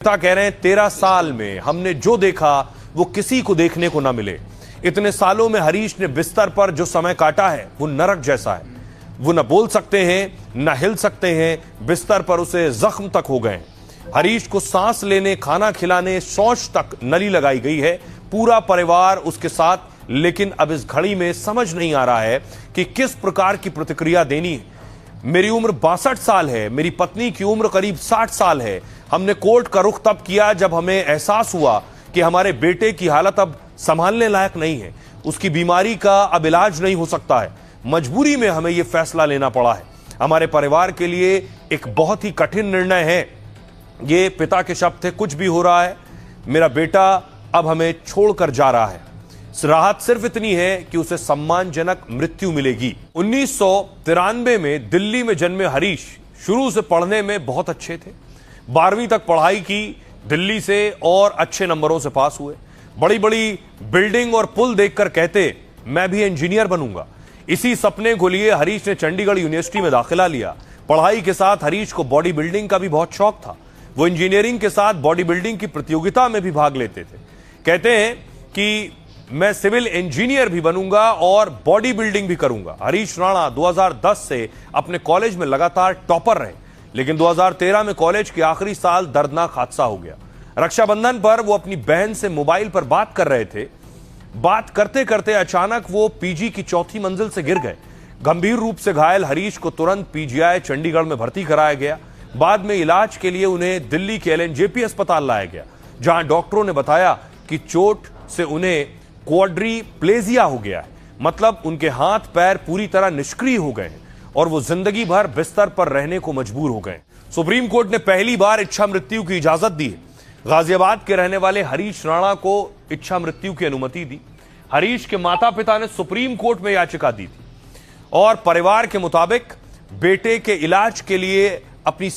पिता कह रहे हैं 13 साल में हमने जो देखा वो किसी को देखने को ना मिले। इतने सालों में हरीश ने बिस्तर पर जो समय काटा है वो नरक जैसा है। वो न बोल सकते हैं न हिल सकते हैं, बिस्तर पर उसे जख्म तक हो गए। हरीश को सांस लेने, खाना खिलाने, शौच तक नली लगाई गई है। पूरा परिवार उसके साथ, लेकिन अब इस घड़ी में समझ नहीं आ रहा है कि किस प्रकार की प्रतिक्रिया देनी है। मेरी उम्र 62 साल है, मेरी पत्नी की उम्र करीब 60 साल है। हमने कोर्ट का रुख तब किया जब हमें एहसास हुआ कि हमारे बेटे की हालत अब संभालने लायक नहीं है, उसकी बीमारी का अब इलाज नहीं हो सकता है। मजबूरी में हमें यह फैसला लेना पड़ा है। हमारे परिवार के लिए एक बहुत ही कठिन निर्णय है। ये पिता के शब्द थे, कुछ भी हो रहा है, मेरा बेटा अब हमें छोड़कर जा रहा है। राहत सिर्फ इतनी है कि उसे सम्मानजनक मृत्यु मिलेगी। 1993 में दिल्ली में जन्मे हरीश शुरू से पढ़ने में बहुत अच्छे थे। 12वीं तक पढ़ाई की दिल्ली से और अच्छे नंबरों से पास हुए। बड़ी बड़ी बिल्डिंग और पुल देखकर कहते मैं भी इंजीनियर बनूंगा। इसी सपने को लिए हरीश ने चंडीगढ़ यूनिवर्सिटी में दाखिला लिया। पढ़ाई के साथ हरीश को बॉडी बिल्डिंग का भी बहुत शौक था। वो इंजीनियरिंग के साथ बॉडी बिल्डिंग की प्रतियोगिता में भी भाग लेते थे। कहते हैं कि मैं सिविल इंजीनियर भी बनूंगा और बॉडी बिल्डिंग भी करूंगा। हरीश राणा 2010 से अपने कॉलेज में लगातार टॉपर रहे, लेकिन 2013 में कॉलेज के आखिरी साल दर्दनाक हादसा हो गया। रक्षाबंधन पर वो अपनी बहन से मोबाइल पर बात कर रहे थे। बात करते करते अचानक वो पीजी की 4थी मंजिल से गिर गए। गंभीर रूप से घायल हरीश को तुरंत पीजीआई चंडीगढ़ में भर्ती कराया गया। बाद में इलाज के लिए उन्हें दिल्ली के एलएनजेपी अस्पताल लाया गया, जहां डॉक्टरों ने बताया कि चोट से उन्हें क्वाड्रीप्लेजिया हो गया है। मतलब उनके हाथ पैर पूरी तरह निष्क्रिय हो गए हैं और वो जिंदगी भर बिस्तर पर रहने को मजबूर हो गए। सुप्रीम कोर्ट ने पहली बार इच्छा मृत्यु की इजाजत दी है। गाजियाबाद के रहने वाले हरीश राणा को इच्छा मृत्यु की अनुमति दी। हरीश के माता पिता ने सुप्रीम कोर्ट में याचिका दी थी और परिवार के मुताबिक बेटे के इलाज के लिए अपनी